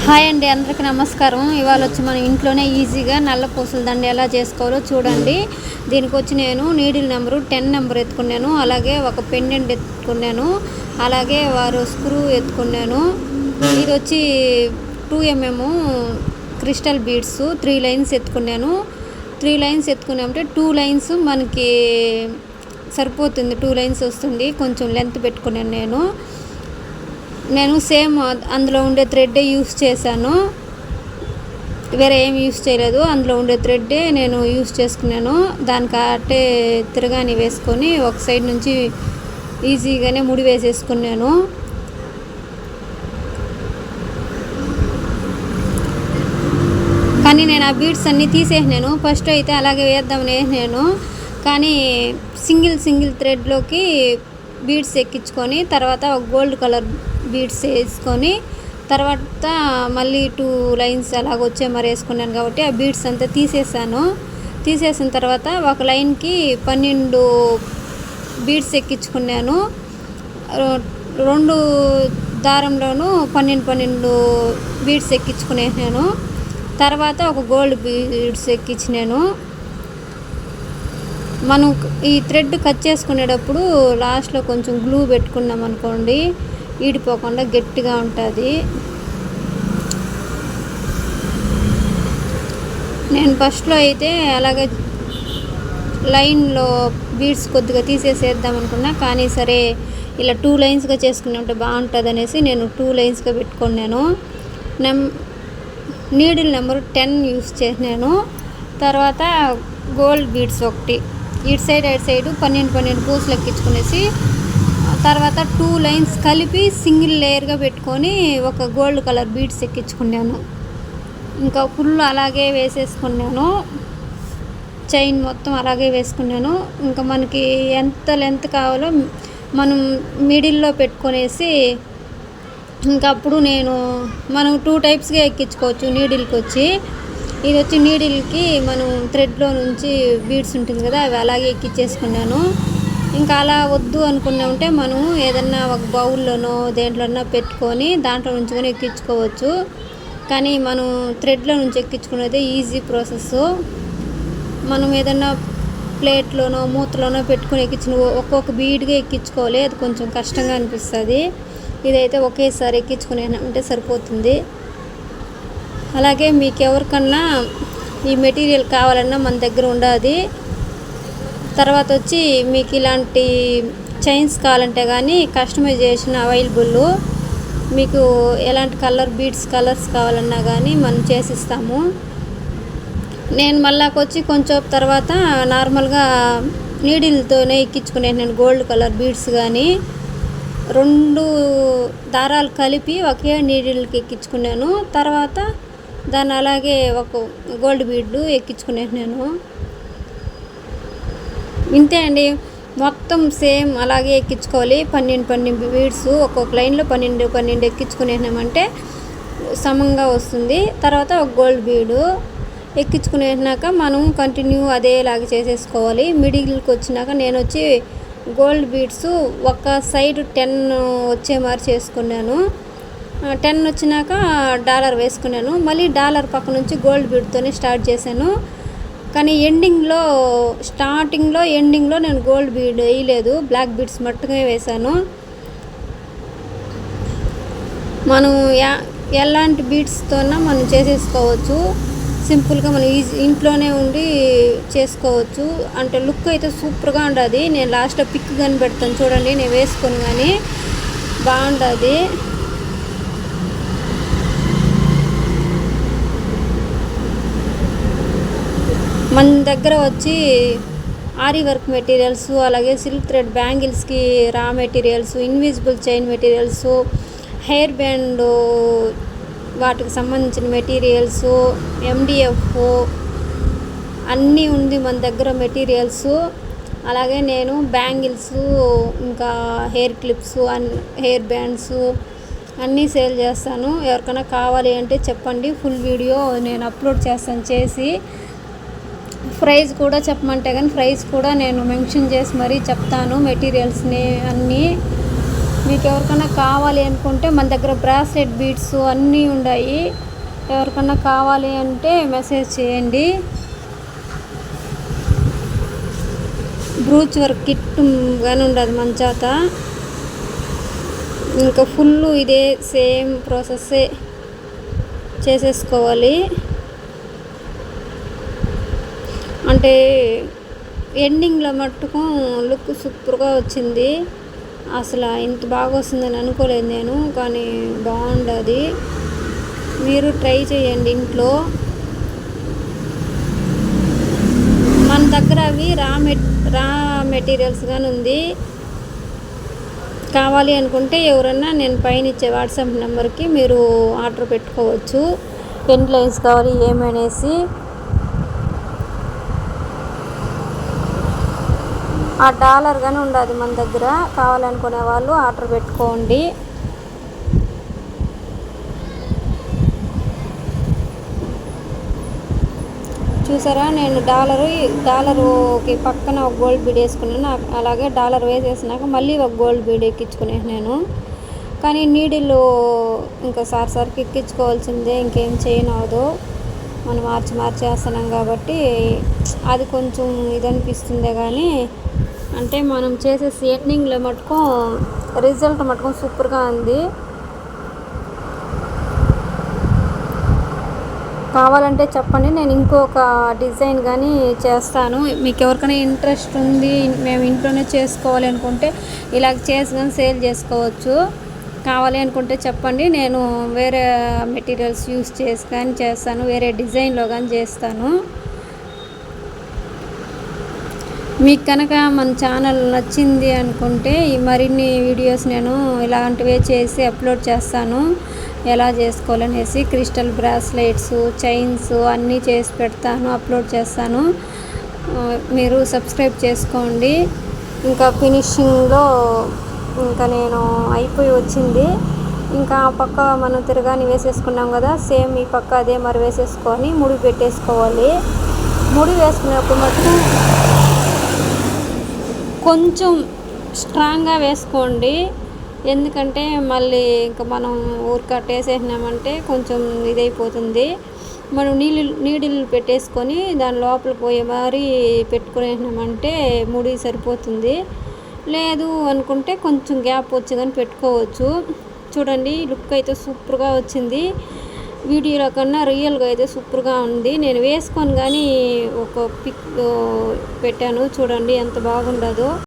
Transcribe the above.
Hi అండి, అందరికీ నమస్కారం. ఇవాళ వచ్చి మన ఇంట్లోనే ఈజీగా నల్ల పూసల దండ ఎలా చేసుకోవాలో చూడండి. దీనికి వచ్చి నేను నీడిల్ నెంబరు 10 నెంబర్ ఎత్తుకున్నాను, అలాగే ఒక పెండెంట్ ఎత్తుకున్నాను, అలాగే స్క్రూ ఎత్తుకున్నాను. ఇది వచ్చి 2mm క్రిస్టల్ బీడ్స్ 3 లైన్స్ ఎత్తుకున్నాను. 3 లైన్స్ ఎత్తుకున్నామంటే 2 లైన్స్ మనకి సరిపోతుంది. 2 లైన్స్ వస్తుంది. కొంచెం లెంత్ పెట్టుకున్నాను. నేను సేమ్ అందులో ఉండే థ్రెడ్డే యూస్ చేశాను, వేరే ఏం యూస్ చేయలేదు. అందులో ఉండే థ్రెడ్డే నేను యూస్ చేసుకున్నాను. దానికి అట్టే తిరగాని వేసుకొని ఒక సైడ్ నుంచి ఈజీగానే ముడి వేసేసుకున్నాను. కానీ నేను ఆ బీడ్స్ అన్నీ తీసేసినాను. ఫస్ట్ అయితే అలాగే వేద్దామని వేసినాను, కానీ సింగిల్ థ్రెడ్లోకి బీడ్స్ ఎక్కించుకొని తర్వాత ఒక గోల్డ్ కలర్ బీడ్స్ వేసుకొని తర్వాత మళ్ళీ 2 లైన్స్ అలాగ వచ్చే మరి వేసుకున్నాను. కాబట్టి ఆ బీడ్స్ అంతా తీసేసిన తర్వాత ఒక లైన్కి 12 బీడ్స్ ఎక్కించుకున్నాను. 2 దారంలోనూ 12 బీడ్స్ ఎక్కించుకునేసాను. తర్వాత ఒక గోల్డ్ బీడ్స్ ఎక్కించినాను. మనం ఈ థ్రెడ్ కట్ చేసుకునేటప్పుడు లాస్ట్లో కొంచెం గ్లూ పెట్టుకున్నాం అనుకోండి, ఈడిపోకుండా గట్టిగా ఉంటుంది. నేను ఫస్ట్లో అయితే అలాగే లైన్లో బీడ్స్ కొద్దిగా తీసేసేద్దాం అనుకున్నా, కానీ సరే ఇలా 2 లైన్స్గా చేసుకుని ఉంటే బాగుంటుంది అనేసి నేను 2 లైన్స్గా పెట్టుకున్నాను. నీడిల్ నెంబర్ 10 యూస్ చేసినాను. తర్వాత గోల్డ్ బీడ్స్ ఒకటి ఇటు సైడ్ 12 పూసలు ఎక్కించుకునేసి తర్వాత 2 లైన్స్ కలిపి సింగిల్ లేయర్గా పెట్టుకొని ఒక గోల్డ్ కలర్ బీడ్స్ ఎక్కించుకున్నాను. ఇంకా ఫుల్ అలాగే వేసేసుకున్నాను. చైన్ మొత్తం అలాగే వేసుకున్నాను. ఇంకా మనకి ఎంత లెంత్ కావాలో మనం మిడిల్లో పెట్టుకొనేసి ఇంకా అప్పుడు మనం 2 టైప్స్గా ఎక్కించుకోవచ్చు. నీడిల్కి వచ్చి ఇది వచ్చి నీడిల్కి మనం థ్రెడ్లో నుంచి బీడ్స్ ఉంటుంది కదా, అవి అలాగే ఎక్కించేసుకున్నాను. ఇంకా అలా వద్దు అనుకున్నామంటే మనం ఏదన్నా ఒక బౌల్లోనో దేంట్లోనో పెట్టుకొని దాంట్లో నుంచి ఎక్కించుకోవచ్చు. కానీ మనం థ్రెడ్లో నుంచి ఎక్కించుకునేది ఈజీ ప్రాసెస్. మనం ఏదన్నా ప్లేట్లోనో మూతలోనో పెట్టుకొని ఎక్కించిన ఒక్కొక్క బీడ్గా ఎక్కించుకోవాలి, అది కొంచెం కష్టంగా అనిపిస్తుంది. ఇదైతే ఒకేసారి ఎక్కించుకునేమంటే సరిపోతుంది. అలాగే మీకు ఎవరికన్నా ఈ మెటీరియల్ కావాలన్నా మన దగ్గర ఉండదు. తర్వాత వచ్చి మీకు ఇలాంటి చైన్స్ కావాలంటే కానీ కస్టమైజేషన్ అవైలబుల్. మీకు ఎలాంటి కలర్స్ కావాలన్నా కానీ మనం చేసిస్తాము. నేను మళ్ళాకొచ్చి కొంచెం తర్వాత నార్మల్గా నీడిల్తోనే ఎక్కించుకునేది. గోల్డ్ కలర్ బీడ్స్ కానీ 2 దారాలు కలిపి ఒకే నీడిల్కి ఎక్కించుకున్నాను. తర్వాత దాన్ని అలాగే ఒక గోల్డ్ బీడ్లు ఎక్కించుకునేది. ఇంతే అండి, మొత్తం సేమ్ అలాగే ఎక్కించుకోవాలి. 12 బీడ్స్ ఒక్కొక్క లైన్లో 12 ఎక్కించుకునేసామంటే సమంగా వస్తుంది. తర్వాత ఒక గోల్డ్ బీడు ఎక్కించుకునేసినాక మనం కంటిన్యూ అదేలాగా చేసేసుకోవాలి. మిడిల్కి వచ్చినాక నేను వచ్చి గోల్డ్ బీడ్స్ ఒక సైడ్ 10 వచ్చే మరి చేసుకున్నాను. 10 వచ్చినాక డాలర్ వేసుకున్నాను. మళ్ళీ డాలర్ పక్క నుంచి గోల్డ్ బీడ్తోనే స్టార్ట్ చేశాను. కానీ ఎండింగ్లో నేను గోల్డ్ బీడ్ వేయలేదు, బ్లాక్ బీడ్స్ మట్టుగా వేశాను. మనం ఎలాంటి బీడ్స్తోనా మనం చేసేసుకోవచ్చు. సింపుల్గా మనం ఇంట్లోనే ఉండి చేసుకోవచ్చు. అంటే లుక్ అయితే సూపర్గా ఉంటుంది. నేను లాస్ట్లో పిక్ కానీ పెడతాను చూడండి, నేను వేసుకొని కానీ బాగుంటుంది. మన దగ్గర వచ్చి ఆరీ వర్క్ మెటీరియల్స్, అలాగే సిల్క్ థ్రెడ్ బ్యాంగిల్స్కి raw materials, invisible chain materials, hair band వాటికి సంబంధించిన మెటీరియల్స్, MDF అన్నీ ఉంది మన దగ్గర మెటీరియల్స్. అలాగే నేను బ్యాంగిల్స్, ఇంకా హెయిర్ క్లిప్స్, హెయిర్ బ్యాండ్స్ అన్నీ సేల్ చేస్తాను. ఎవరికైనా కావాలి అంటే చెప్పండి, ఫుల్ వీడియో నేను అప్లోడ్ చేస్తాను చేసి. ప్రైస్ కూడా చెప్పమంటే కానీ ప్రైస్ కూడా నేను మెన్షన్ చేసి మరీ చెప్తాను మెటీరియల్స్ని అన్నీ. మీకు ఎవరికైనా కావాలి అనుకుంటే మన దగ్గర బ్రాస్లెట్ బీడ్స్ అన్నీ ఉన్నాయి. ఎవరికన్నా కావాలి అంటే మెసేజ్ చేయండి. బ్రూచ్ వర్క్ కిట్ కానీ ఉండదు మన చేత. ఇంకా ఫుల్ ఇదే సేమ్ ప్రాసెస్సే చేసేసుకోవాలి. అంటే ఎండింగ్లో మట్టుకు లుక్ సూపర్గా వచ్చింది. అసలు ఇంత బాగా వస్తుందని అనుకోలేదు నేను, కానీ బాగుండదు. మీరు ట్రై చేయండి ఇంట్లో. మన దగ్గర అవి రా మెటీరియల్స్ కానీ ఉంది. కావాలి అనుకుంటే ఎవరన్నా నేను పైన ఇచ్చే వాట్సాప్ నెంబర్కి మీరు ఆర్డర్ పెట్టుకోవచ్చు. ఎన్ని లైన్స్ కావాలి ఏమనేసి. ఆ డాలర్ కానీ ఉండదు మన దగ్గర. కావాలనుకునే వాళ్ళు ఆర్డర్ పెట్టుకోండి. చూసారా, నేను డాలరుకి పక్కన ఒక గోల్డ్ బీడ్ వేసుకున్నాను. అలాగే డాలర్ వేసేసినాక మళ్ళీ ఒక గోల్డ్ బీడ్ ఎక్కించుకున్నాను నేను. కానీ నీడిల్ ఇంకా సారికి ఎక్కించుకోవాల్సిందే, ఇంకేం చేయనవదు. మనం మార్చి వేస్తున్నాం కాబట్టి అది కొంచెం ఇది అనిపిస్తుందే. కానీ అంటే మనం చేసే ఎండింగ్లో మటుకు రిజల్ట్ మటుకు సూపర్గా ఉంది. కావాలంటే చెప్పండి, నేను ఇంకొక డిజైన్ కానీ చేస్తాను. మీకు ఎవరికైనా ఇంట్రెస్ట్ ఉంది, మేము ఇంట్లోనే చేసుకోవాలి అనుకుంటే ఇలా చేసి కానీ సేల్ చేసుకోవచ్చు. కావాలి అనుకుంటే చెప్పండి, నేను వేరే మెటీరియల్స్ యూస్ చేసి కానీ చేస్తాను, వేరే డిజైన్లో కానీ చేస్తాను. మీకు కనుక మన ఛానల్ నచ్చింది అనుకుంటే ఈ మరిన్ని వీడియోస్ నేను ఇలాంటివే చేసి అప్లోడ్ చేస్తాను. ఎలా చేసుకోవాలనేసి క్రిస్టల్ బ్రాస్లెట్స్, చైన్స్ అన్నీ చేసి పెడతాను, అప్లోడ్ చేస్తాను. మీరు సబ్స్క్రైబ్ చేసుకోండి. ఇంకా ఫినిషింగ్లో ఇంకా నేను అయిపోయి వచ్చింది. ఇంకా ఆ పక్క మనం తిరగాని వేసేసుకున్నాం కదా, సేమ్ ఈ పక్క అదే మరి వేసేసుకొని ముడి పెట్టేసుకోవాలి. ముడి వేసుకునేప్పుడు మటుకు కొంచెం స్ట్రాంగ్గా వేసుకోండి. ఎందుకంటే మళ్ళీ ఇంకా మనం ఊరికట్టేసేసినామంటే కొంచెం ఇదైపోతుంది. మనం నీడిల్ పెట్టేసుకొని దాని లోపల పోయే మరి పెట్టుకునేసినామంటే ముడి సరిపోతుంది. లేదు అనుకుంటే కొంచెం గ్యాప్ వచ్చి కానీ పెట్టుకోవచ్చు. చూడండి, లుక్ అయితే సూపర్గా వచ్చింది. వీడియోలో కన్నా రియల్గా అయితే సూపర్గా ఉంది. నేను వేసుకొని కానీ ఒక పిక్ పెట్టాను, చూడండి ఎంత బాగుండదో.